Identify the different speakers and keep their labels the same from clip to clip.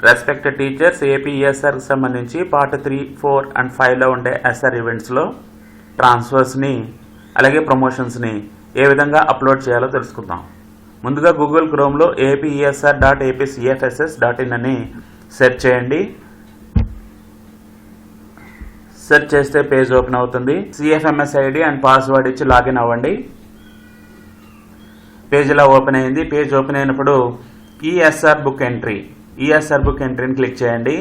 Speaker 1: Respect teachers ఏపీఎస్ఆర్కి సంబంధించి part 3, 4 and 5లో ఉండే SR ఈవెంట్స్లో ట్రాన్స్ఫర్స్ని అలాగే ప్రమోషన్స్ని ఏ విధంగా అప్లోడ్ చేయాలో తెలుసుకుందాం. ముందుగా గూగుల్ క్రోమ్లో apesr.apcfss.in అని సెర్చ్ చేయండి. సెర్చ్ చేస్తే పేజ్ ఓపెన్ అవుతుంది. CFMS ఐడి అండ్ పాస్వర్డ్ ఇచ్చి లాగిన్ అవ్వండి. పేజ్ ఇలా ఓపెన్ అయింది. పేజ్ ఓపెన్ అయినప్పుడు ఈఎస్ఆర్ బుక్ ఎంట్రీని క్లిక్ చేయండి.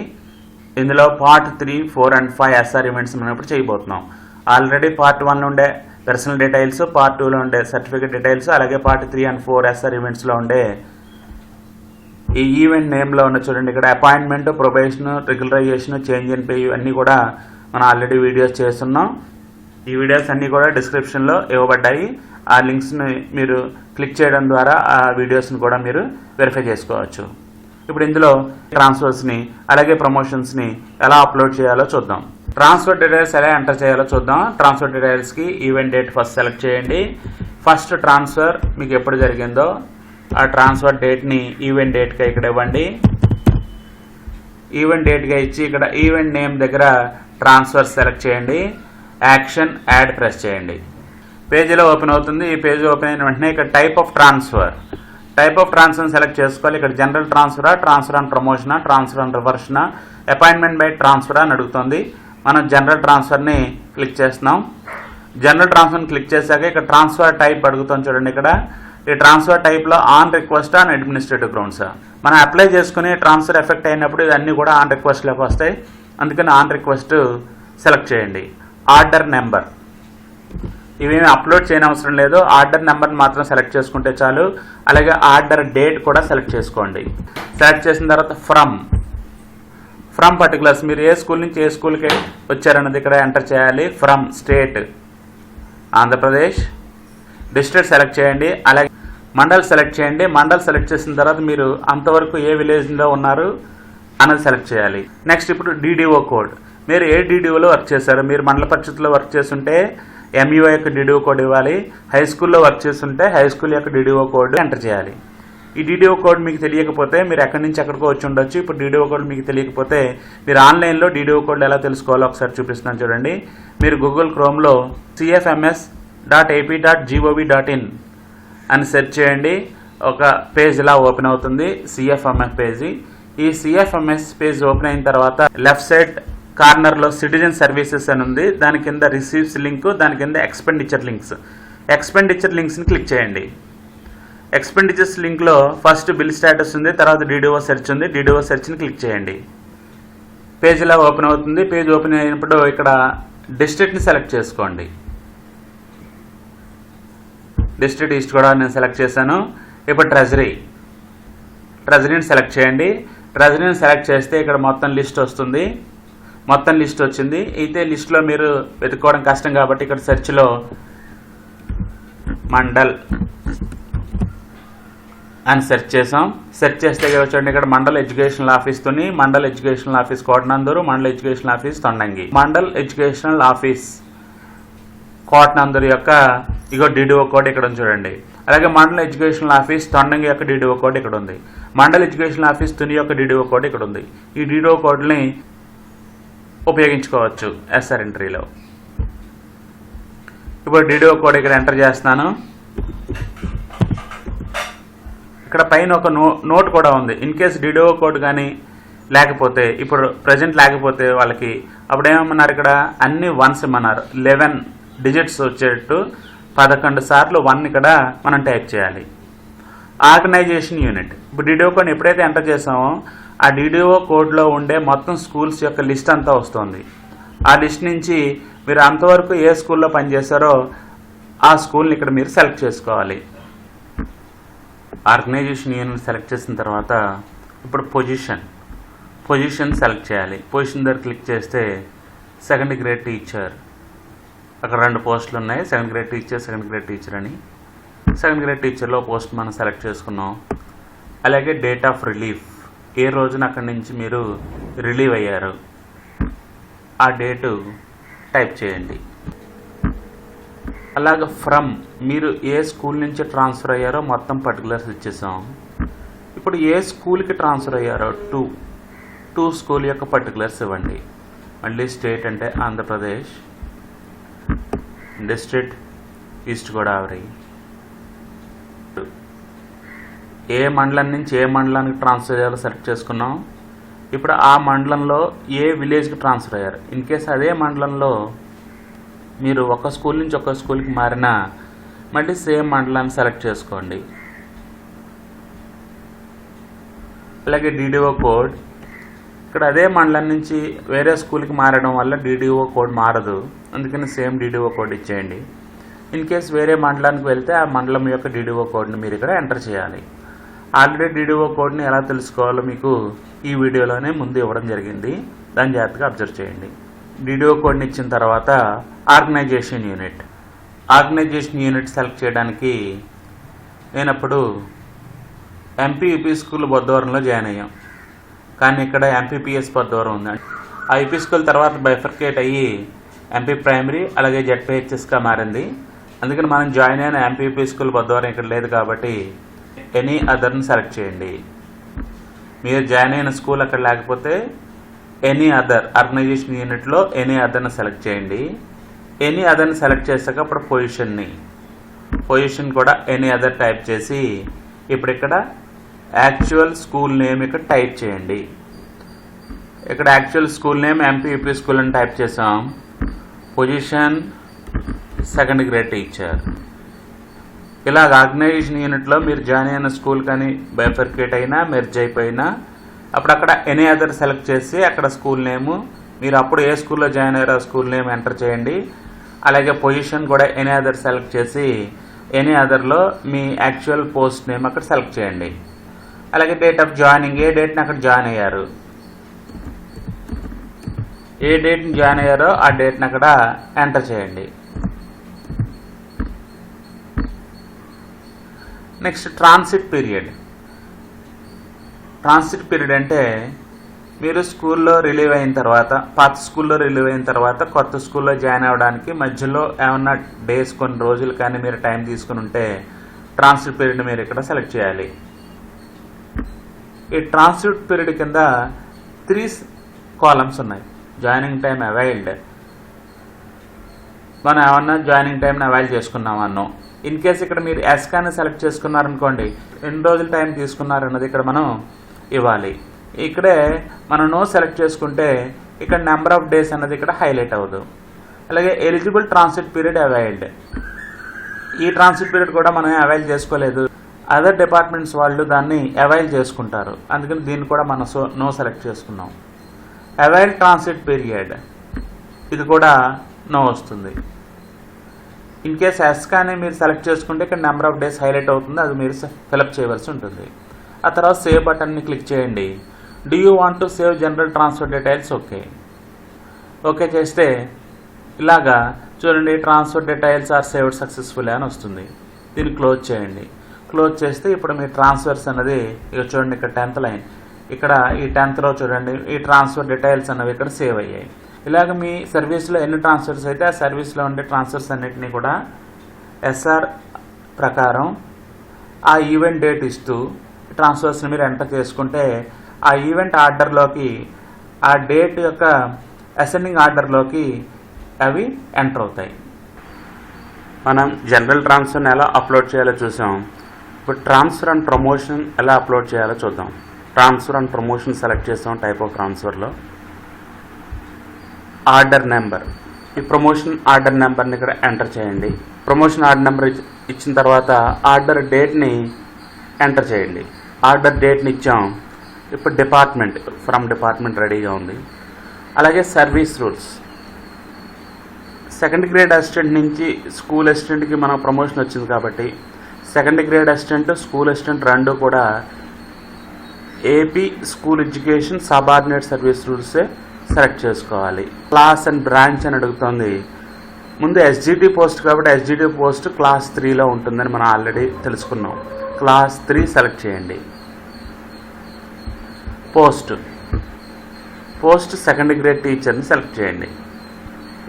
Speaker 1: ఇందులో పార్ట్ 3, 4 అండ్ 5 ఎస్ఆర్ ఈవెంట్స్ మనం ఇప్పుడు చేయబోతున్నాం. ఆల్రెడీ పార్ట్ 1లో ఉండే పర్సనల్ డీటెయిల్స్, పార్ట్ 2లో ఉండే సర్టిఫికేట్ డీటెయిల్స్, అలాగే పార్ట్ 3 అండ్ 4 ఎస్ఆర్ ఈవెంట్స్లో ఉండే ఈ ఈవెంట్ నేమ్లో ఉన్న చూడండి ఇక్కడ appointment, probation, regularisation, change in pay అన్నీ కూడా మనం ఆల్రెడీ వీడియోస్ చేస్తున్నాం. ఈ వీడియోస్ అన్నీ కూడా డిస్క్రిప్షన్లో ఇవ్వబడ్డాయి. ఆ లింక్స్ని మీరు క్లిక్ చేయడం ద్వారా ఆ వీడియోస్ని కూడా మీరు వెరిఫై చేసుకోవచ్చు. ఇప్పుడు ఇందులో ట్రాన్స్ఫర్స్ని అలాగే ప్రమోషన్స్ని ఎలా అప్లోడ్ చేయాలో చూద్దాం. ట్రాన్స్ఫర్ డీటెయిల్స్ ఎలా ఎంటర్ చేయాలో చూద్దాం. ట్రాన్స్ఫర్ డీటెయిల్స్కి ఈవెంట్ డేట్ ఫస్ట్ సెలెక్ట్ చేయండి. ఫస్ట్ ట్రాన్స్ఫర్ మీకు ఎప్పుడు జరిగిందో ఆ ట్రాన్స్ఫర్ డేట్ని ఈవెంట్ డేట్గా ఇక్కడ ఇవ్వండి. ఈవెంట్ డేట్గా ఇచ్చి ఇక్కడ ఈవెంట్ నేమ్ దగ్గర ట్రాన్స్ఫర్ సెలెక్ట్ చేయండి. యాక్షన్ యాడ్ ప్రెస్ చేయండి. పేజీలో ఓపెన్ అవుతుంది. ఈ పేజ్ ఓపెన్ అయిన వెంటనే ఇక్కడ టైప్ ఆఫ్ ట్రాన్స్ఫర్ సెలెక్ట్ చేసుకోవాలి. ఇక్కడ జనరల్ ట్రాన్స్ఫరా, ట్రాన్స్ఫర్ అండ్ ప్రమోషనా, ట్రాన్స్ఫర్ అండ్ రివర్షనా, అపాయింట్మెంట్ బై ట్రాన్స్ఫరా అని అడుగుతుంది. మనం జనరల్ ట్రాన్స్ఫర్ని క్లిక్ చేస్తున్నాం. జనరల్ ట్రాన్స్ఫర్ని క్లిక్ చేశాక ఇక్కడ ట్రాన్స్ఫర్ టైప్ అడుగుతాం చూడండి. ఇక్కడ ఈ ట్రాన్స్ఫర్ టైప్లో on request and administrative grounds మనం అప్లై చేసుకుని ట్రాన్స్ఫర్ ఎఫెక్ట్ అయినప్పుడు ఇవన్నీ కూడా ఆన్ రిక్వెస్ట్లోకి వస్తాయి. అందుకని ఆన్ రిక్వెస్ట్ సెలెక్ట్ చేయండి. ఆర్డర్ నెంబర్ ఇవేమి అప్లోడ్ చేయని అవసరం లేదు. ఆర్డర్ నెంబర్ని మాత్రం సెలెక్ట్ చేసుకుంటే చాలు. అలాగే ఆర్డర్ డేట్ కూడా సెలెక్ట్ చేసుకోండి. సెలెక్ట్ చేసిన తర్వాత ఫ్రమ్ పర్టికులర్స్ మీరు ఏ స్కూల్ నుంచి ఏ స్కూల్కి వచ్చారన్నది ఇక్కడ ఎంటర్ చేయాలి. From state Andhra Pradesh, district select చేయండి. అలాగే మండల్ సెలెక్ట్ చేయండి. మండల్ సెలెక్ట్ చేసిన తర్వాత మీరు అంతవరకు ఏ విలేజ్లో ఉన్నారు అన్నది సెలెక్ట్ చేయాలి. నెక్స్ట్ ఇప్పుడు DDO కోడ్, మీరు ఏ DDOలో వర్క్ చేశారు. మీరు మండల పరిషత్లో వర్క్ చేస్తుంటే MUO యొక్క DDO కోడ్ ఇవ్వాలి. హై స్కూల్లో వర్క్ చేస్తుంటే హై స్కూల్ యొక్క DDO కోడ్ ఎంటర్ చేయాలి. ఈ DDO కోడ్ మీకు తెలియకపోతే మీరు ఎక్కడి నుంచి ఎక్కడికో వచ్చి ఉండొచ్చు. ఇప్పుడు DDO కోడ్ మీకు తెలియకపోతే మీరు ఆన్లైన్లో DDO కోడ్ ఎలా తెలుసుకోవాలో ఒకసారి చూపిస్తున్నాను చూడండి. మీరు గూగుల్ క్రోమ్లో cfms.ap.gov.in అని సెర్చ్ చేయండి. ఒక పేజ్ ఇలా ఓపెన్ అవుతుంది, CFMS పేజీ. ఈ CFMS పేజ్ ఓపెన్ అయిన తర్వాత లెఫ్ట్ సైడ్ కార్నర్లో సిటిజన్ సర్వీసెస్ అని ఉంది. దాని కింద రిసీవ్స్ లింక్, దాని కింద ఎక్స్పెండిచర్ లింక్స్ని క్లిక్ చేయండి. ఎక్స్పెండిచర్స్ లింక్లో ఫస్ట్ బిల్ స్టేటస్ ఉంది, తర్వాత DDO సెర్చ్ ఉంది. DDO సెర్చ్ని క్లిక్ చేయండి. పేజ్ ఇలా ఓపెన్ అవుతుంది. పేజ్ ఓపెన్ అయినప్పుడు ఇక్కడ డిస్ట్రిక్ట్ని సెలెక్ట్ చేసుకోండి. డిస్ట్రిక్ట్ ఈస్ట్ కూడా నేను సెలెక్ట్ చేశాను. ఇప్పుడు ట్రెజరీని సెలెక్ట్ చేయండి. ట్రెజరీని సెలెక్ట్ చేస్తే ఇక్కడ మొత్తం లిస్ట్ వస్తుంది. మొత్తం లిస్ట్ వచ్చింది. అయితే లిస్ట్లో మీరు వెతుక్కోవడం కష్టం కాబట్టి ఇక్కడ సెర్చ్లో మండల్ అని సెర్చ్ చేసాం. సెర్చ్ చేస్తే చూడండి ఇక్కడ మండల్ ఎడ్యుకేషనల్ ఆఫీస్తోని mandal educational office Kotananduru, mandal educational office Thondangi, mandal educational office Kotananduru యొక్క ఇగో DDO కోడ్ ఇక్కడ ఉంది చూడండి. అలాగే మండల్ ఎడ్యుకేషనల్ ఆఫీస్ తొండంగి యొక్క DDO కోడ్ ఇక్కడ ఉంది. మండల్ ఎడ్యుకేషనల్ ఆఫీస్ తుని యొక్క DDO కోడ్ ఇక్కడ ఉంది. ఈ DDO కోడ్ని ఉపయోగించుకోవచ్చు ఎస్ఆర్ ఎంట్రీలో. ఇప్పుడు DDO కోడ్ ఇక్కడ ఎంటర్ చేస్తున్నాను. ఇక్కడ పైన ఒక నోట్ కూడా ఉంది. ఇన్ కేస్ DDO కోడ్ కానీ లేకపోతే ఇప్పుడు ప్రజెంట్ లేకపోతే వాళ్ళకి అప్పుడు ఏమన్నారు ఇక్కడ అన్ని వన్స్ ఇమ్మన్నారు. 11 డిజిట్స్ వచ్చేటట్టు 11 సార్లు 1 ఇక్కడ మనం టైప్ చేయాలి. ఆర్గనైజేషన్ యూనిట్ ఇప్పుడు DDO కోడ్ని ఎప్పుడైతే ఎంటర్ చేసామో ఆ DDO కోడ్లో ఉండే మొత్తం స్కూల్స్ యొక్క లిస్ట్ అంతా వస్తుంది. ఆ లిస్ట్ నుంచి మీరు అంతవరకు ఏ స్కూల్లో పనిచేశారో ఆ స్కూల్ని ఇక్కడ మీరు సెలెక్ట్ చేసుకోవాలి. ఆర్గనైజేషన్ యూనిట్ సెలెక్ట్ చేసిన తర్వాత ఇప్పుడు పొజిషన్ సెలెక్ట్ చేయాలి. పొజిషన్ దగ్గర క్లిక్ చేస్తే సెకండ్ గ్రేడ్ టీచర్, అక్కడ 2 పోస్టులు ఉన్నాయి, సెకండ్ గ్రేడ్ టీచర్ అని. సెకండ్ గ్రేడ్ టీచర్లో పోస్ట్ మనం సెలెక్ట్ చేసుకున్నాం. అలాగే డేట్ ఆఫ్ రిలీఫ్, ఏ రోజున అక్కడి నుంచి మీరు రిలీవ్ అయ్యారు ఆ డేటు టైప్ చేయండి. అలాగే ఫ్రమ్, మీరు ఏ స్కూల్ నుంచి ట్రాన్స్ఫర్ అయ్యారో మొత్తం పర్టికులర్స్ ఇచ్చేసాం. ఇప్పుడు ఏ స్కూల్కి ట్రాన్స్ఫర్ అయ్యారో టు టు స్కూల్ యొక్క పర్టికులర్స్ ఇవ్వండి. మళ్ళీ స్టేట్ అంటే ఆంధ్రప్రదేశ్, డిస్ట్రిక్ట్ ఈస్ట్ గోదావరి, ఏ మండలం నుంచి ఏ మండలానికి ట్రాన్స్ఫర్ చేయాలో సెలెక్ట్ చేసుకున్నాం. ఇప్పుడు ఆ మండలంలో ఏ విలేజ్కి ట్రాన్స్ఫర్ అయ్యారు. ఇన్ కేస్ అదే మండలంలో మీరు ఒక స్కూల్ నుంచి ఒక స్కూల్కి మారినా మళ్ళీ సేమ్ మండలాన్ని సెలెక్ట్ చేసుకోండి. అలాగే డిడిఓ కోడ్, ఇక్కడ అదే మండలం నుంచి వేరే స్కూల్కి మారడం వల్ల డిడిఓ కోడ్ మారదు, అందుకని సేమ్ డిడిఓ కోడ్ ఇచ్చేయండి. ఇన్ కేస్ వేరే మండలానికి వెళ్తే ఆ మండలం యొక్క డిడిఓ కోడ్ని మీరు ఇక్కడ ఎంటర్ చేయాలి. ఆల్రెడీ డిడిఓ కోడ్ని ఎలా తెలుసుకోవాలో మీకు ఈ వీడియోలోనే ముందు ఇవ్వడం జరిగింది, దాన్ని జాగ్రత్తగా అబ్జర్వ్ చేయండి. డిడిఓ కోడ్ని ఇచ్చిన తర్వాత ఆర్గనైజేషన్ యూనిట్ సెలెక్ట్ చేయడానికి నేను అప్పుడు ఎంపీ యూపీ స్కూల్ బొద్దవరంలో జాయిన్ అయ్యాం, కానీ ఇక్కడ ఎంపీపీఎస్ బొద్దవరం ఉంది. ఆ యూపీ స్కూల్ తర్వాత బైఫర్కేట్ అయ్యి ఎంపీ ప్రైమరీ అలాగే జెడ్పీహెచ్ఎస్గా మారింది. అందుకని మనం జాయిన్ అయిన ఎంపీపీ స్కూల్ బొద్దవరం ఇక్కడ లేదు కాబట్టి ఎనీ అదర్ని సెలెక్ట్ చేయండి. మీరు జాయిన్ అయిన స్కూల్ అక్కడ లేకపోతే ఎనీ అదర్ ఆర్గనైజేషన్ యూనిట్లో ఎనీ అదర్ని సెలెక్ట్ చేయండి. ఎనీ అదర్ని సెలెక్ట్ చేశాక అప్పుడు పొజిషన్ కూడా ఎనీ అదర్ టైప్ చేసి ఇప్పుడు ఇక్కడ యాక్చువల్ స్కూల్ నేమ్ ఇక్కడ టైప్ చేయండి. ఇక్కడ actual school name MP UP school అని టైప్ చేసాం. Position second grade teacher. ఇలాగ ఆర్గనైజేషన్ యూనిట్లో మీరు జాయిన్ అయిన స్కూల్ కానీ బైఫర్కేట్ అయినా మెర్జ్ అయిపోయినా అప్పుడు అక్కడ ఎనీ అదర్ సెలెక్ట్ చేసి అక్కడ స్కూల్ నేము మీరు అప్పుడు ఏ స్కూల్లో జాయిన్ అయ్యారో ఆ స్కూల్ నేమ్ ఎంటర్ చేయండి. అలాగే పొజిషన్ కూడా ఎనీ అదర్ సెలెక్ట్ చేసి ఎనీ అదర్లో మీ యాక్చువల్ పోస్ట్ నేమ్ అక్కడ సెలెక్ట్ చేయండి. అలాగే డేట్ ఆఫ్ జాయినింగ్, ఏ డేట్ని అక్కడ జాయిన్ అయ్యారు, ఏ డేట్ని జాయిన్ అయ్యారో ఆ డేట్ని అక్కడ ఎంటర్ చేయండి. నెక్స్ట్ ట్రాన్సిట్ పీరియడ్ అంటే మీరు స్కూల్లో రిలీవ్ అయిన తర్వాత, పాత స్కూల్లో రిలీవ్ అయిన తర్వాత కొత్త స్కూల్లో జాయిన్ అవ్వడానికి మధ్యలో ఏమన్నా డేస్ కొన్ని రోజులు కానీ మీరు టైం తీసుకుని ఉంటే ట్రాన్సిట్ పీరియడ్ మీరు ఇక్కడ సెలెక్ట్ చేయాలి. ఈ ట్రాన్సిట్ పీరియడ్ కింద 3 కాలమ్స్ ఉన్నాయి. జాయినింగ్ టైం అవైల్డ్, మనం ఏమన్నా జాయినింగ్ టైంని అవైల్ చేసుకున్నాం అన్నాం. ఇన్ కేస్ ఇక్కడ మీరు ఎస్కాని సెలెక్ట్ చేసుకున్నారనుకోండి, ఎన్ని రోజులు టైం తీసుకున్నారన్నది ఇక్కడ మనం ఇవ్వాలి. ఇక్కడే మనం నో సెలెక్ట్ చేసుకుంటే ఇక్కడ నెంబర్ ఆఫ్ డేస్ అన్నది ఇక్కడ హైలైట్ అవ్వదు. అలాగే ఎలిజిబుల్ ట్రాన్సిట్ పీరియడ్ అవైల్డ్, ఈ ట్రాన్సిట్ పీరియడ్ కూడా మనం అవైల్ చేసుకోలేదు, అదర్ డిపార్ట్మెంట్స్ వాళ్ళు దాన్ని అవైల్ చేసుకుంటారు, అందుకని దీన్ని కూడా మనం నో సెలెక్ట్ చేసుకున్నాం. అవైల్ ట్రాన్సిట్ పీరియడ్ ఇది కూడా నో వస్తుంది. ఇన్ కేస్ ఎస్కాని మీరు సెలెక్ట్ చేసుకుంటే ఇక్కడ నెంబర్ ఆఫ్ డేస్ హైలైట్ అవుతుంది, అది మీరు ఫిలప్ చేయవలసి ఉంటుంది. ఆ తర్వాత సేవ్ బటన్ని క్లిక్ చేయండి. Do you want to save general transfer details? Okay చేస్తే ఇలాగా చూడండి, transfer details are saved successful అని వస్తుంది. దీన్ని క్లోజ్ చేయండి. క్లోజ్ చేస్తే ఇప్పుడు మీ ట్రాన్స్ఫర్స్ అన్నది ఇక చూడండి, ఇక్కడ 10th లైన్, ఇక్కడ ఈ 10th రో చూడండి, ఈ ట్రాన్స్ఫర్ డీటెయిల్స్ అన్నవి ఇక్కడ సేవ్ అయ్యాయి. ఇలాగ మీ సర్వీస్లో ఎన్ని ట్రాన్స్ఫర్స్ అయితే ఆ సర్వీస్లో ఉండే ట్రాన్స్ఫర్స్ అన్నిటినీ కూడా ఎస్ఆర్ ప్రకారం ఆ ఈవెంట్ డేట్ ఇస్తూ ట్రాన్స్ఫర్స్ని మీరు ఎంటర్ చేసుకుంటే ఆ ఈవెంట్ ఆర్డర్లోకి, ఆ డేట్ యొక్క అసెండింగ్ ఆర్డర్లోకి అవి ఎంటర్ అవుతాయి. మనం జనరల్ ట్రాన్స్ఫర్ని ఎలా అప్లోడ్ చేయాలో చూసాం. ఇప్పుడు ట్రాన్స్ఫర్ అండ్ ప్రమోషన్ ఎలా అప్లోడ్ చేయాలో చూద్దాం. ట్రాన్స్ఫర్ అండ్ ప్రమోషన్ సెలెక్ట్ చేస్తాం. టైప్ ఆఫ్ ట్రాన్స్ఫర్లో ఆర్డర్ నెంబర్, ఈ ప్రమోషన్ ఆర్డర్ నెంబర్ని ఇక్కడ ఎంటర్ చేయండి. ప్రమోషన్ ఆర్డర్ నెంబర్ ఇచ్చిన తర్వాత ఆర్డర్ డేట్ని ఎంటర్ చేయండి. ఆర్డర్ డేట్ని ఇచ్చాం. ఇప్పుడు డిపార్ట్మెంట్, ఫ్రమ్ డిపార్ట్మెంట్ రెడీగా ఉంది. అలాగే service rules, second grade assistant నుంచి స్కూల్ అసిస్టెంట్కి మనకు ప్రమోషన్ వచ్చింది కాబట్టి second grade assistant, school assistant రెండు కూడా AP school education subordinate service రూల్సే సెలెక్ట్ చేసుకోవాలి. క్లాస్ అండ్ బ్రాంచ్ అని అడుగుతుంది. ముందు ఎస్జిటి పోస్ట్ కాబట్టి ఎస్జిటి పోస్ట్ క్లాస్ 3లో ఉంటుందని మనం ఆల్రెడీ తెలుసుకున్నాం. క్లాస్ 3 సెలెక్ట్ చేయండి. పోస్ట్ సెకండ్ గ్రేడ్ టీచర్ని సెలెక్ట్ చేయండి.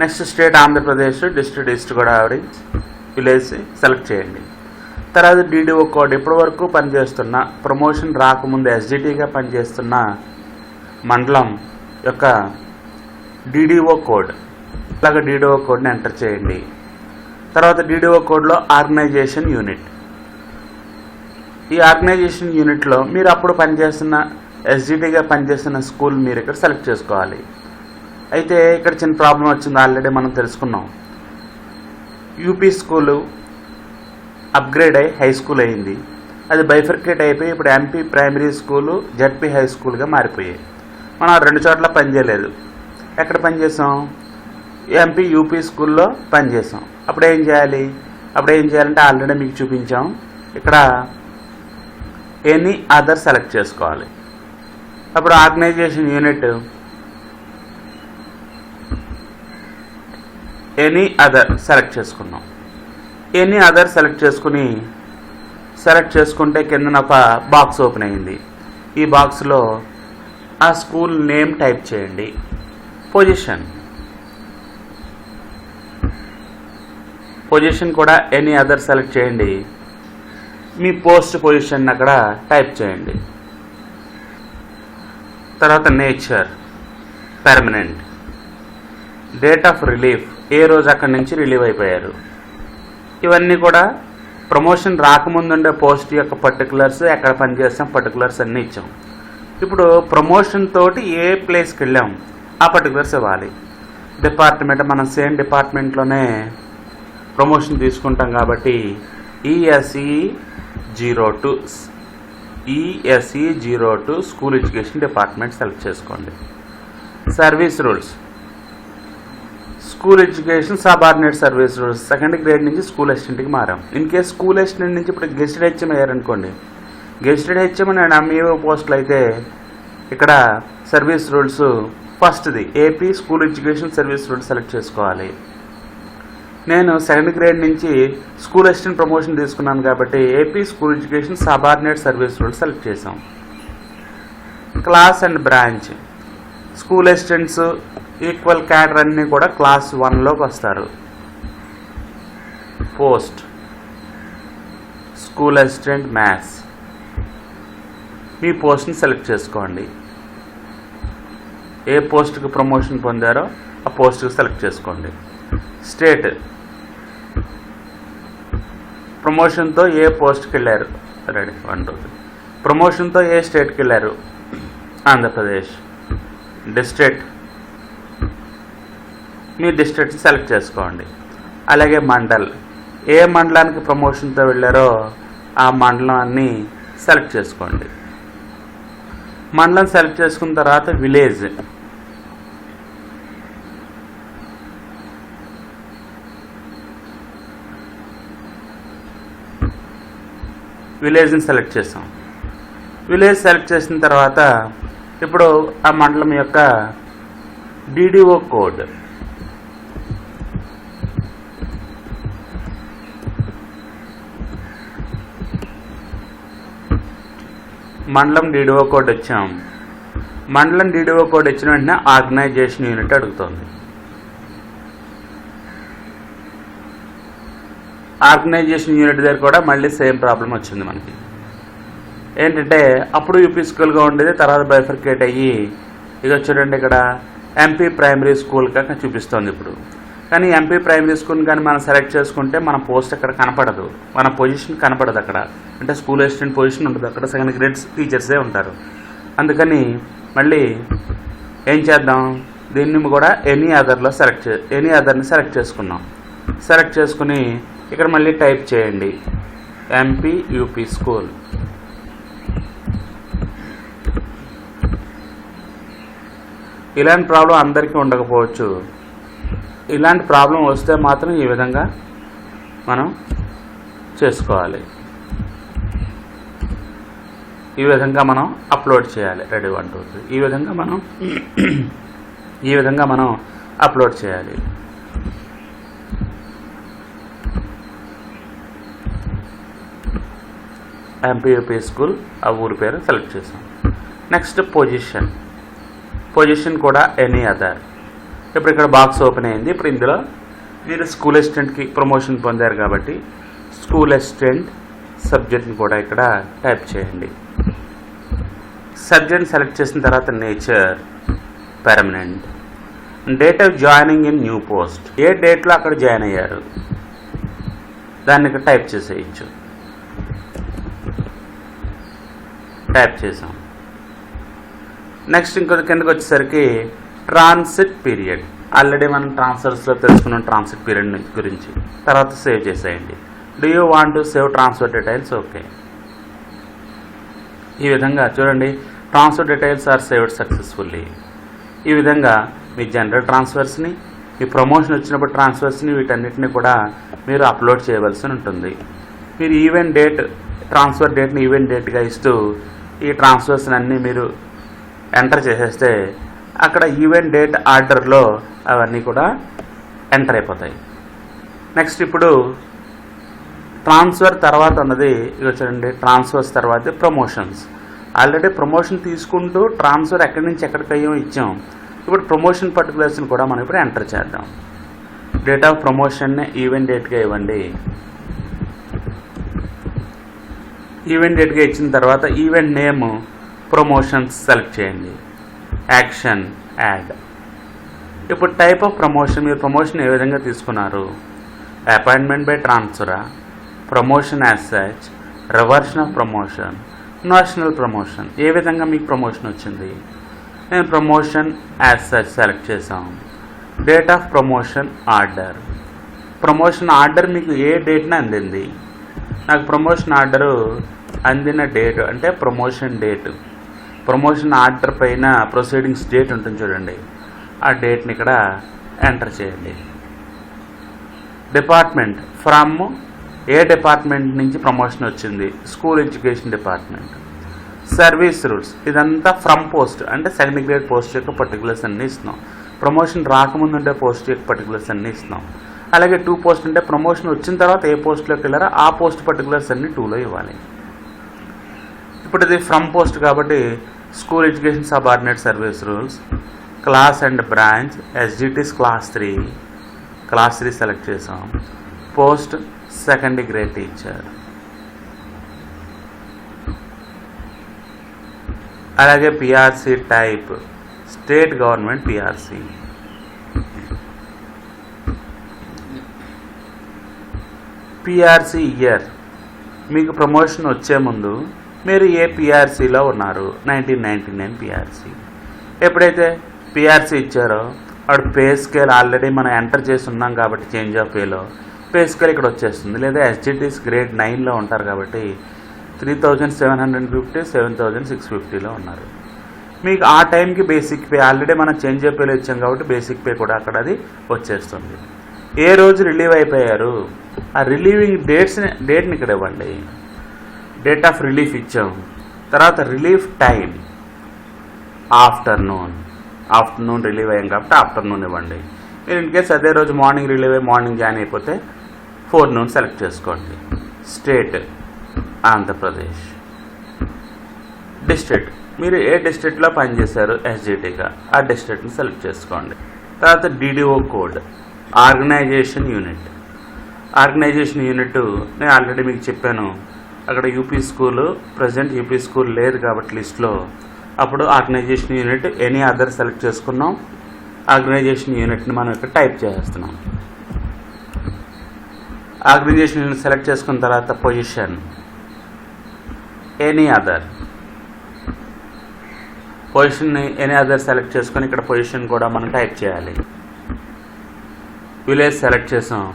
Speaker 1: Next state Andhra Pradesh, district east Godavari, village select చేయండి. తర్వాత డిడిఓ కోడ్, ఇప్పటి వరకు పనిచేస్తున్న ప్రమోషన్ రాకముందు ఎస్జిటిగా పనిచేస్తున్న మండలం యొక్క డిడిఓ కోడ్, అలాగే డిడిఓ కోడ్ని ఎంటర్ చేయండి. తర్వాత డిడిఓ కోడ్లో ఆర్గనైజేషన్ యూనిట్. ఈ ఆర్గనైజేషన్ యూనిట్లో మీరు అప్పుడు పనిచేస్తున్న ఎస్జిటిగా పనిచేస్తున్న స్కూల్ మీరు ఇక్కడ సెలెక్ట్ చేసుకోవాలి. అయితే ఇక్కడ చిన్న ప్రాబ్లం వచ్చింది, ఆల్రెడీ మనం తెలుసుకున్నాం. యూపీ స్కూలు అప్గ్రేడ్ అయ్యి హై స్కూల్ అయింది. అది బైఫర్కేట్ అయిపోయి ఇప్పుడు MP primary school ZP high స్కూల్గా మారిపోయాయి. మనం 2 చోట్ల పనిచేయలేదు. ఎక్కడ పనిచేసాం? ఎంపీ యూపీ స్కూల్లో పనిచేసాం. అప్పుడు ఏం చేయాలంటే ఆల్రెడీ మీకు చూపించాం. ఇక్కడ ఎనీ అదర్ సెలెక్ట్ చేసుకోవాలి. అప్పుడు organisation unit any other select చేసుకున్నాం. ఎనీ అదర్ సెలెక్ట్ చేసుకుంటే కిందన ఒక బాక్స్ ఓపెన్ అయింది. ఈ బాక్స్లో ఆ స్కూల్ నేమ్ టైప్ చేయండి. పొజిషన్ కూడా ఎనీ అదర్ సెలెక్ట్ చేయండి. మీ పోస్ట్ పొజిషన్ అక్కడ టైప్ చేయండి. తర్వాత nature, permanent, date of relief, ఏ రోజు అక్కడి నుంచి రిలీవ్ అయిపోయారు. ఇవన్నీ కూడా ప్రమోషన్ రాకముందు ఉండే పోస్ట్ యొక్క పర్టికులర్స్, ఎక్కడ పనిచేస్తాం పర్టికులర్స్ అన్నీ ఇచ్చాం. ఇప్పుడు ప్రమోషన్ తోటి ఏ ప్లేస్కి వెళ్ళాం ఆ పర్టికులర్స్ ఇవ్వాలి. డిపార్ట్మెంట్, మనం సేమ్ డిపార్ట్మెంట్లోనే ప్రమోషన్ తీసుకుంటాం కాబట్టి ESE 02 school education department select చేసుకోండి. Service rules, school education subordinate service rules, 2nd grade నుంచి స్కూల్ అసిస్టెంట్కి మారాం. ఇన్ కేస్ స్కూల్ అసిస్టెంట్ నుంచి ఇప్పుడు గెస్టెడ్ హెచ్ఎం అయ్యారనుకోండి, గెస్టెడ్ హెచ్ఎం అండ్ ఎంఈఓ పోస్టులు అయితే ఇక్కడ సర్వీస్ రూల్స్ ఫస్ట్ది AP school education service rules select చేసుకోవాలి. నేను 2nd గ్రేడ్ నుంచి స్కూల్ అసిస్టెంట్ ప్రమోషన్ తీసుకున్నాను కాబట్టి AP school education subordinate service rules select చేసాం. Class and branch, school assistants equal cadre అన్నీ కూడా క్లాస్ 1లోకి వస్తారు. పోస్ట్, స్కూల్ అసిస్టెంట్ మ్యాథ్స్, మీ పోస్ట్ని సెలెక్ట్ చేసుకోండి. ఏ పోస్ట్కి ప్రమోషన్ పొందారో ఆ పోస్ట్కి సెలెక్ట్ చేసుకోండి. స్టేట్, ప్రమోషన్తో ఏ పోస్ట్కి వెళ్ళారు, రెడీ 1 2 3, ప్రమోషన్తో ఏ స్టేట్కి వెళ్ళారు, ఆంధ్రప్రదేశ్. డిస్ట్రిక్ట్, మీ డిస్ట్రిక్ట్ని సెలెక్ట్ చేసుకోండి. అలాగే మండల్, ఏ మండలానికి ప్రమోషన్తో వెళ్ళారో ఆ మండలాన్ని సెలెక్ట్ చేసుకోండి. మండలం సెలెక్ట్ చేసుకున్న తర్వాత విలేజ్, విలేజ్ని సెలెక్ట్ చేసాం. విలేజ్ సెలెక్ట్ చేసిన తర్వాత ఇప్పుడు ఆ మండలం యొక్క డిడిఓ కోడ్, మండలం డిడిఓ కోడ్ వచ్చాం. మండలం డిడిఓ కోడ్ వచ్చిన వెంటనే ఆర్గనైజేషన్ యూనిట్ అడుగుతుంది. ఆర్గనైజేషన్ యూనిట్ దగ్గర కూడా మళ్ళీ సేమ్ ప్రాబ్లం వచ్చింది మనకి. ఏంటంటే అప్పుడు యూపీ స్కూల్గా ఉండేది, తర్వాత బైఫర్కేట్ అయ్యి ఇక చూడండి ఇక్కడ ఎంపీ ప్రైమరీ స్కూల్గా చూపిస్తుంది ఇప్పుడు. కానీ ఎంపీ ప్రైమరీ స్కూల్ కానీ మనం సెలెక్ట్ చేసుకుంటే మన పోస్ట్ అక్కడ కనపడదు, మన పొజిషన్ కనపడదు. అక్కడ అంటే స్కూల్ అసిస్టెంట్ పొజిషన్ ఉంటుంది, అక్కడ 2nd గ్రేడ్ టీచర్సే ఉంటారు. అందుకని మళ్ళీ ఏం చేద్దాం, దీన్ని కూడా ఎనీ అదర్ని సెలెక్ట్ చేసుకున్నాం. సెలెక్ట్ చేసుకుని ఇక్కడ మళ్ళీ టైప్ చేయండి ఎంపీ యూపీ స్కూల్. ఇలాంటి ప్రాబ్లం అందరికీ ఉండకపోవచ్చు. ఇలాంటి ప్రాబ్లం వస్తే మాత్రం ఈ విధంగా మనం చేసుకోవాలి. ఈ విధంగా మనం అప్లోడ్ చేయాలి. రెడీ 1 2 3 ఈ విధంగా మనం అప్లోడ్ చేయాలి. ఎంపీ యూపీ స్కూల్ ఆ ఊరి పేరు సెలెక్ట్ చేసాం. నెక్స్ట్ పొజిషన్ కూడా ఎనీ అదర్. ఇప్పుడు ఇక్కడ బాక్స్ ఓపెన్ అయింది. ఇప్పుడు ఇందులో మీరు స్కూల్ అసిస్టెంట్కి ప్రమోషన్ పొందారు కాబట్టి స్కూల్ అసిస్టెంట్ సబ్జెక్ట్ని కూడా ఇక్కడ టైప్ చేయండి. సబ్జెక్ట్ సెలెక్ట్ చేసిన తర్వాత nature, permanent. Date of joining in new post, ఏ డేట్లో అక్కడ జాయిన్ అయ్యారు దాన్ని ఇక్కడ టైప్ చేసేయచ్చు. టైప్ చేసాం. నెక్స్ట్ ఇంకొక కిందకి వచ్చేసరికి ట్రాన్సిట్ పీరియడ్. ఆల్రెడీ మనం ట్రాన్స్ఫర్స్లో తెలుసుకున్నాం ట్రాన్సిట్ పీరియడ్ గురించి. తర్వాత సేవ్ చేసేయండి. Do you want to save transfer details? Okay. ఈ విధంగా చూడండి, transfer details are saved successfully. ఈ విధంగా మీ జనరల్ ట్రాన్స్ఫర్స్ని, మీ ప్రమోషన్ వచ్చినప్పుడు ట్రాన్స్ఫర్స్ని, వీటన్నిటిని కూడా మీరు అప్లోడ్ చేయవలసి ఉంటుంది. మీరు ఈవెంట్ డేట్, ట్రాన్స్ఫర్ డేట్ని ఈవెంట్ డేట్గా ఇస్తూ ఈ ట్రాన్స్ఫర్స్ని అన్నీ మీరు ఎంటర్ చేసేస్తే అక్కడ ఈవెంట్ డేట్ ఆర్డర్లో అవన్నీ కూడా ఎంటర్ అయిపోతాయి. నెక్స్ట్ ఇప్పుడు ట్రాన్స్ఫర్ తర్వాత ఉన్నది ఇక చూడండి, ట్రాన్స్ఫర్స్ తర్వాత ప్రమోషన్స్. ఆల్రెడీ ప్రమోషన్ తీసుకుంటూ ట్రాన్స్ఫర్ ఎక్కడి నుంచి ఎక్కడికి అయ్యో ఇచ్చాం. ఇప్పుడు ప్రమోషన్ పర్టికులర్స్ని కూడా మనం ఇప్పుడు ఎంటర్ చేద్దాం. డేట్ ఆఫ్ ప్రమోషన్ని ఈవెంట్ డేట్గా ఇవ్వండి. ఈవెంట్ డేట్గా ఇచ్చిన తర్వాత ఈవెంట్ నేమ్ ప్రమోషన్స్ సెలెక్ట్ చేయండి. Action add. ఇప్పుడు టైప్ ఆఫ్ ప్రమోషన్, మీరు ప్రమోషన్ ఏ విధంగా తీసుకున్నారు? అపాయింట్మెంట్ బై ట్రాన్స్ఫరా, promotion as such, reversion of promotion, national promotion, ఏ విధంగా మీకు ప్రమోషన్ వచ్చింది? నేను ప్రమోషన్ యాజ్ సచ్ సెలెక్ట్ చేసాం. Date of promotion order, promotion order మీకు ఏ డేట్న అందింది? నాకు ప్రమోషన్ ఆర్డరు అందిన డేట్ అంటే ప్రమోషన్ డేట్. ప్రమోషన్ ఆర్డర్ పైన ప్రొసీడింగ్స్ డేట్ ఉంటుంది చూడండి, ఆ డేట్ని ఇక్కడ ఎంటర్ చేయండి. డిపార్ట్మెంట్, ఫ్రమ్ ఏ డిపార్ట్మెంట్ నుంచి ప్రమోషన్ వచ్చింది? School education department. Service rules, ఇదంతా ఫ్రమ్ పోస్ట్ అంటే సెకండ్ గ్రేడ్ పోస్ట్ యొక్క పర్టికులర్స్ అన్నీ ఇస్తున్నాం. ప్రమోషన్ రాకముందు ఉండే పోస్ట్ యొక్క పర్టికులర్స్ అన్నీ ఇస్తున్నాం. అలాగే 2 పోస్ట్ అంటే ప్రమోషన్ వచ్చిన తర్వాత ఏ పోస్ట్లోకి వెళ్ళారో ఆ పోస్ట్ పర్టికులర్స్ అన్నీ 2లో ఇవ్వాలి. ఇప్పుడు ఇది ఫ్రమ్ పోస్ట్ కాబట్టి school education subordinate service rules, class and branch, SGTs class 3, class 3 select చేసాం. Post second grade teacher. అలాగే PRC type state government PRC. PRC year, మీకు ప్రమోషన్ వచ్చే ముందు మీరు ఏ పిఆర్సీలో ఉన్నారు? 1999 పిఆర్సీ. ఎప్పుడైతే పిఆర్సీ ఇచ్చారో అప్పుడు పే స్కేల్ ఆల్రెడీ మనం ఎంటర్ చేసి ఉన్నాం కాబట్టి చేంజ్ ఆఫ్ పేలో పే స్కేల్ ఇక్కడ వచ్చేస్తుంది. లేదా ఎస్జిటిస్ గ్రేడ్ 9లో ఉంటారు కాబట్టి 3750, 7650లో ఉన్నారు. మీకు ఆ టైంకి బేసిక్ పే ఆల్రెడీ మనం చేంజ్ ఆఫ్ పేలో ఇచ్చాం కాబట్టి బేసిక్ పే కూడా అక్కడ అది వచ్చేస్తుంది. ఏ రోజు రిలీవ్ అయిపోయారు ఆ రిలీవింగ్ డేట్ని ఇక్కడ ఇవ్వండి. డేట్ ఆఫ్ రిలీఫ్ ఇచ్చాం. తర్వాత రిలీఫ్ టైం ఆఫ్టర్నూన్ రిలీవ్ అయ్యాం కాబట్టి ఆఫ్టర్నూన్ ఇవ్వండి. మీరు ఇన్ కేస్ అదే రోజు మార్నింగ్ రిలీవ్ అయ్యి మార్నింగ్ జాయిన్ అయిపోతే ఫోర్నూన్ సెలెక్ట్ చేసుకోండి. స్టేట్ ఆంధ్రప్రదేశ్. డిస్ట్రిక్ట్, మీరు ఏ డిస్ట్రిక్ట్లో పనిచేశారు ఎస్జిటిగా ఆ డిస్ట్రిక్ట్ని సెలెక్ట్ చేసుకోండి. తర్వాత DDO code, organisation unit. Organisation unit నేను ఆల్రెడీ మీకు చెప్పాను, అక్కడ UP school present UP school లేదు కాబట్టి లిస్ట్లో. అప్పుడు organisation unit any other select చేసుకున్నాం. ఆర్గనైజేషన్ యూనిట్ని మనం ఇక్కడ టైప్ చేస్తున్నాం. ఆర్గనైజేషన్ యూనిట్ సెలెక్ట్ చేసుకున్న తర్వాత పొజిషన్ ఎనీ అదర్, పొజిషన్ని ఎనీ అదర్ సెలెక్ట్ చేసుకొని ఇక్కడ పొజిషన్ కూడా మనం టైప్ చేయాలి. విలేజ్ సెలెక్ట్ చేసాం.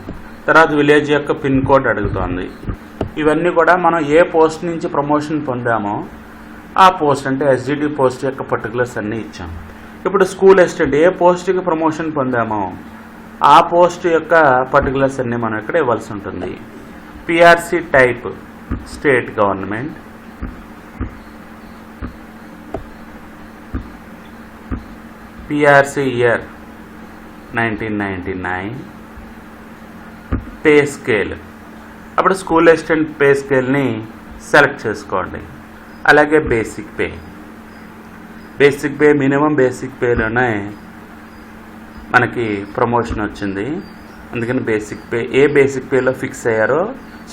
Speaker 1: తర్వాత విలేజ్ యొక్క పిన్ కోడ్ అడుగుతోంది. ఇవన్నీ కూడా మనం ఏ పోస్ట్ నుంచి ప్రమోషన్ పొందామో ఆ పోస్ట్ అంటే ఎస్జిటి పోస్ట్ యొక్క పర్టికులర్స్ అన్నీ ఇచ్చాం. ఇప్పుడు స్కూల్ అసిస్టెంట్ ఏ పోస్ట్కి ప్రమోషన్ పొందామో ఆ పోస్ట్ యొక్క పర్టికులర్స్ అన్నీ మనం ఇక్కడ ఇవ్వాల్సి ఉంటుంది. PRC type state government. PRC year 1999. Pay scale, అప్పుడు స్కూల్ అసిస్టెంట్ పే స్కేల్ని సెలెక్ట్ చేసుకోండి. అలాగే బేసిక్ పే మినిమం బేసిక్ పేలోనే మనకి ప్రమోషన్ వచ్చింది. అందుకని బేసిక్ పే ఏ బేసిక్ పేలో ఫిక్స్ అయ్యారో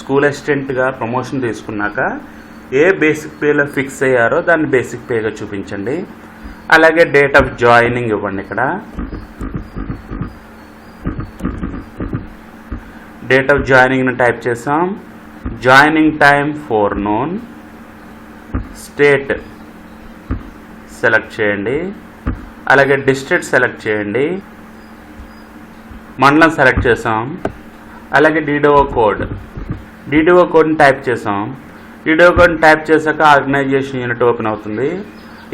Speaker 1: స్కూల్ అసిస్టెంట్గా ప్రమోషన్ తీసుకున్నాక ఏ బేసిక్ పేలో ఫిక్స్ అయ్యారో దాన్ని బేసిక్ పేగా చూపించండి. అలాగే డేట్ ఆఫ్ జాయినింగ్ ఇవ్వండి. ఇక్కడ డేట్ ఆఫ్ జాయినింగ్ని టైప్ చేసాం. Joining time forenoon. State select చేయండి. అలాగే డిస్ట్రిక్ట్ సెలెక్ట్ చేయండి. మండలం సెలెక్ట్ చేసాం. అలాగే డీడీఓ కోడ్ని టైప్ చేసాం. డీడీఓ కోడ్ని టైప్ చేశాక ఆర్గనైజేషన్ యూనిట్ ఓపెన్ అవుతుంది.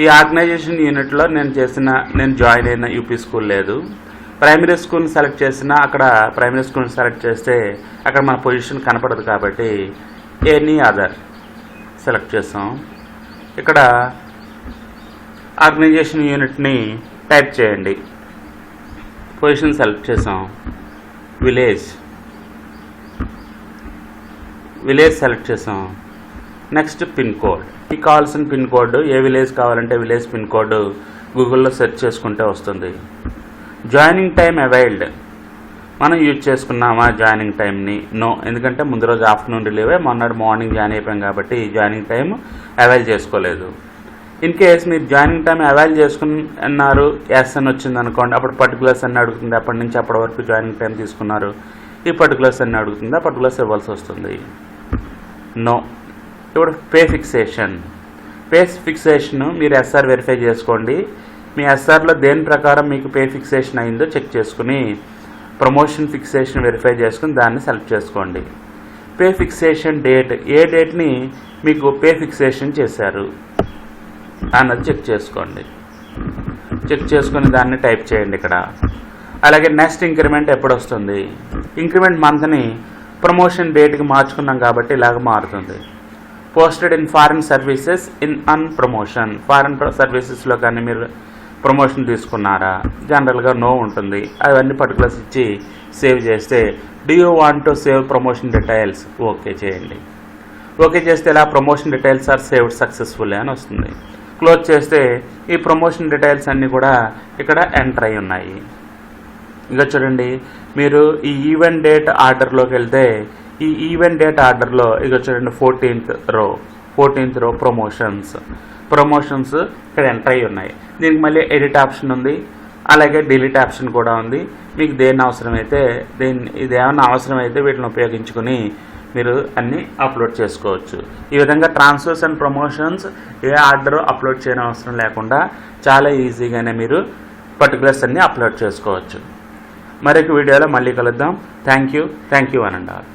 Speaker 1: ఈ ఆర్గనైజేషన్ యూనిట్లో నేను జాయిన్ అయిన యూపీ స్కూల్ లేదు. ప్రైమరీ స్కూల్ని సెలెక్ట్ చేసినా అక్కడ ప్రైమరీ స్కూల్ని సెలెక్ట్ చేస్తే అక్కడ మన పొజిషన్ కనపడదు కాబట్టి ఎనీ అదర్ సెలెక్ట్ చేసాం. ఇక్కడ ఆర్గనైజేషన్ యూనిట్ని టైప్ చేయండి. పొజిషన్ సెలెక్ట్ చేసాం. విలేజ్ సెలెక్ట్ చేసాం. Next pin code. మీకు కావాల్సిన పిన్ కోడ్, ఏ విలేజ్ కావాలంటే విలేజ్ పిన్ కోడ్ గూగుల్లో సెర్చ్ చేసుకుంటే వస్తుంది. జాయినింగ్ టైం అవైల్డ్, మనం యూజ్ చేసుకున్నామా జాయినింగ్ టైంని? నో, ఎందుకంటే ముందు రోజు ఆఫ్టర్నూన్ రిలీవే, మొన్నటి మార్నింగ్ జాయిన్ అయిపోయాం కాబట్టి జాయినింగ్ టైం అవైల్ చేసుకోలేదు. ఇన్ కేస్ మీరు జాయినింగ్ టైం అవైల్ చేసుకున్నారు, ఎస్ అని వచ్చింది అనుకోండి, అప్పుడు పర్టికులర్స్ అన్నీ అడుగుతుంది. అప్పటి నుంచి అప్పటి వరకు జాయినింగ్ టైం తీసుకున్నారు, ఈ పర్టికులర్స్ అన్నీ అడుగుతుంది, ఆ పర్టికులర్స్ ఇవ్వాల్సి వస్తుంది. నో. ఇప్పుడు పే ఫిక్సేషన్ మీరు ఎస్ఆర్ వెరిఫై చేసుకోండి. మీ ఎస్ఆర్లో దేని ప్రకారం మీకు పే ఫిక్సేషన్ అయిందో చెక్ చేసుకుని ప్రమోషన్ ఫిక్సేషన్ వెరిఫై చేసుకుని దాన్ని సెలెక్ట్ చేసుకోండి. పే ఫిక్సేషన్ డేట్, ఏ డేట్ని మీకు పే ఫిక్సేషన్ చేశారు అన్నది చెక్ చేసుకోండి. చెక్ చేసుకుని దాన్ని టైప్ చేయండి ఇక్కడ. అలాగే నెక్స్ట్ ఇంక్రిమెంట్ ఎప్పుడు వస్తుంది? ఇంక్రిమెంట్ మంత్ని ప్రమోషన్ డేట్కి మార్చుకున్నాం కాబట్టి ఇలాగ మారుతుంది. Posted in foreign services in an promotion, foreign సర్వీసెస్లో కానీ మీరు ప్రమోషన్ తీసుకున్నారా? జనరల్గా నో ఉంటుంది. అవన్నీ పర్టికులర్స్ ఇచ్చి సేవ్ చేస్తే do you want to save promotion details okay చేయండి. ఓకే చేస్తే ఇలా promotion details are saved successfully అని వస్తుంది. క్లోజ్ చేస్తే ఈ ప్రమోషన్ డీటెయిల్స్ అన్నీ కూడా ఇక్కడ ఎంటర్ అయి ఉన్నాయి. ఇక చూడండి, మీరు ఈ ఈవెంట్ డేట్ ఆర్డర్లోకి వెళ్తే ఈ ఈవెంట్ డేట్ ఆర్డర్లో ఇక చూడండి 14th రో ప్రమోషన్స్ ఇక్కడ ఎంటర్ అయి ఉన్నాయి. దీనికి మళ్ళీ ఎడిట్ ఆప్షన్ ఉంది, అలాగే డిలీట్ ఆప్షన్ కూడా ఉంది. మీకు దేని అవసరమైతే ఇదేమన్నా అవసరమైతే వీటిని ఉపయోగించుకొని మీరు అన్నీ అప్లోడ్ చేసుకోవచ్చు. ఈ విధంగా transfers and promotions A order upload చేయడం అవసరం లేకుండా చాలా ఈజీగానే మీరు పర్టికులర్స్ అన్నీ అప్లోడ్ చేసుకోవచ్చు. మరొక వీడియోలో మళ్ళీ కలుద్దాం. Thank you one and all.